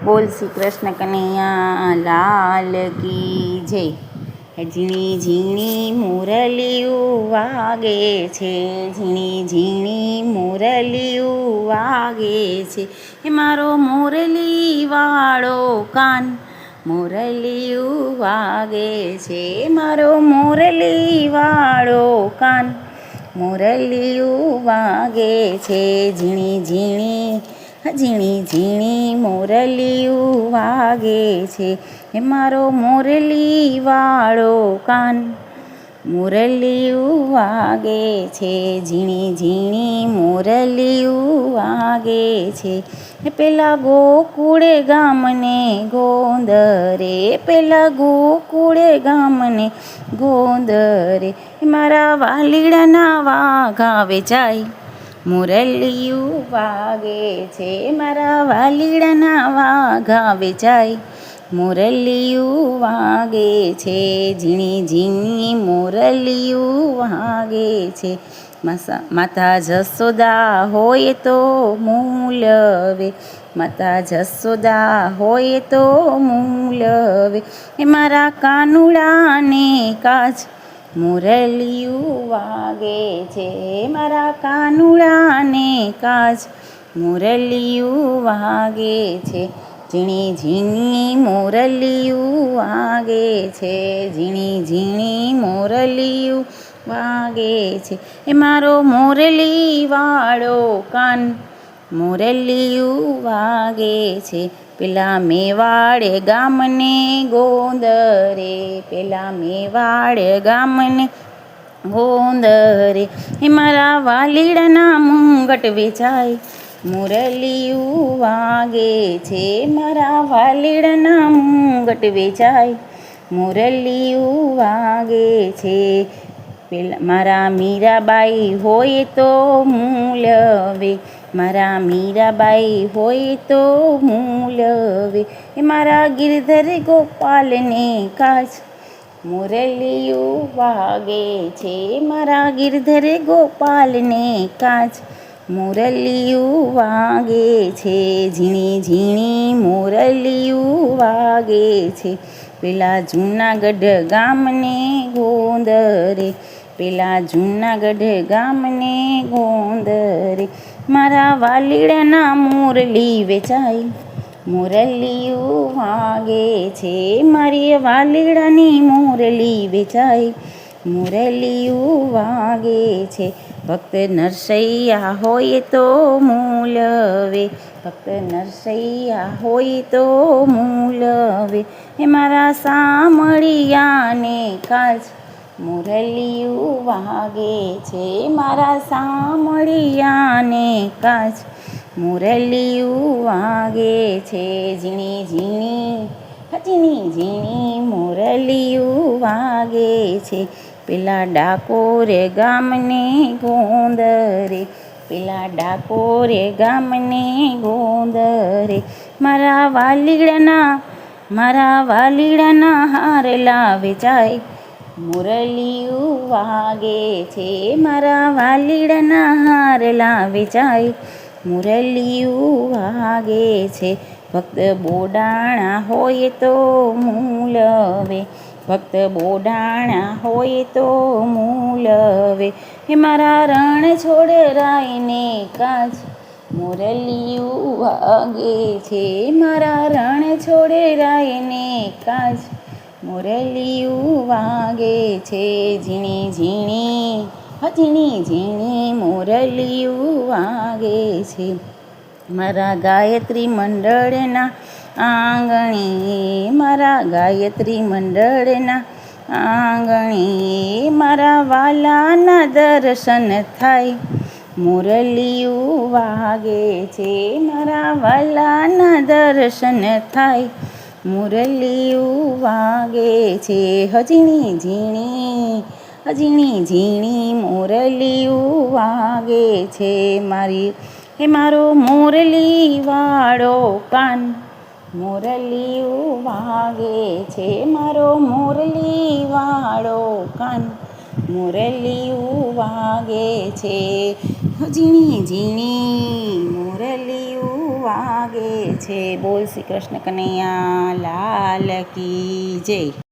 બોલ શ્રી કૃષ્ણ કનૈયા લાલ કી જય. ઝીણી ઝીણી મુરલીયું વાગે છે, ઝીણી ઝીણી મુરલીયું વાગે છે. એ મારો મુરલીવાળો કાન મુરલીયું વાગે છે, મારો મુરલીવાળો કાન મુરલીયું વાગે છે. ઝીણી ઝીણી ઝીણી ઝીણી મુરલીયું વાગે છે, એ મારો મુરલીવાળો કાન મુરલીયું વાગે છે. ઝીણી ઝીણી મુરલીયું વાગે છે. એ પેલા ગોકુળે ગામને ગોંદરે, પેલા ગોકુળે ગામને ગોંદરે, એ મારા વાલીડાના વાઘા વેચાય મુરલીયું વાગે છે, મારા વાલીડાના વાઘા વેચાય મુરલીયું વાગે છે. ઝીણી ઝીણી મુરલીયું વાગે છે. માતા જસોદા હોય તો મૂલવે, માતા જસોદા હોય તો મૂલવે, એ મારા કાનુડાને કાચ મુરલીયું વાગે છે, મારા કાનુડાને કાચ મુરલીયું વાગે છે. ઝીણી ઝીણી મુરલીયું વાગે છે, ઝીણી ઝીણી મુરલીયું વાગે છે, એ મારો મુરલીવાળો કાન મુરલીયું વાગે છે. પેલા મેવાડે ગામને ગોંદરે, પેલા મેવાડે ગામને ગોંદરે, એ મારા વાલીડાના મુંગટ વેચાય મુરલીયું વાગે છે, મારા વાલીડાના મુંગટ વેચાય મુરલીયું વાગે છે. પેલા મારા મીરાબાઈ હોય તો મૂલવે, મારા મીરાબાઈ હોય તો મૂલવે, એ મારા ગિરધર ગોપાલને કાચ મુરલીયું વાગે છે, મારા ગિરધર ગોપાલને કાચ મુરલીયું વાગે છે. ઝીણી ઝીણી મુરલીયું વાગે છે. પેલા જૂનાગઢ ગામને ગોંદરે, પેલા જૂનાગઢ ગામને ગોંદરે, મારા વાલીડાના મુરલી વેચાય મુરલીયું વાગે છે, મારી વાલીડાની મુરલી વેચાય મુરલીયું વાગે છે. ભક્ત નરસૈયા હોય તો મૂલવે, ભક્ત નરસૈયા હોય તો મૂલવે, એ મારા સામળિયાને કાચ મુરલીયું વાગે છે, મારા સામળિયાને કાચ મુરલીયું વાગે છે. ઝીણી ઝીણી ઝીણી ઝીણી મુરલીયું વાગે છે. પેલા ડાકોરે ગામને ગોંદરે, પેલા ડાકોરે ગામને ગોંદરે, મારા વાલીડાના હારલા વેચાય મુરલીયું વાગે છે, મારા વાલીડાના હારલા વેચાય મુરલીયું વાગે છે. ભક્ત બોડાણા હોય તો મૂલવે, ભક્ત બોડાણા હોય તો મૂલવે, એ મારા રણ છોડરાયને કાચ મુરલીયું વાગે છે, મારા રણ છોડરાયને કાચ મુરલીયું વાગે છે. ઝીણી ઝીણી ઝીણી ઝીણી મુરલીયું વાગે છે. મારા ગાયત્રી મંડળના આંગણે, મારા ગાયત્રી મંડળના આંગણે, મારા વાલાના દર્શન થાય મુરલીયું વાગે છે, મારા વાલાના દર્શન થાય મુરલીયું વાગે છે. ઝીણી ઝીણી ઝીણી ઝીણી મુરલીયું વાગે છે, મારી એ મારો મુરલીવાળો કાન મુરલીયું વાગે છે, મારો મુરલીવાળો કાન મુરલીયું વાગે છે. ઝીણી ઝીણી મુરલીયું વાગે છે. બોલ શ્રી કૃષ્ણ કનૈયા લાલ કી જય.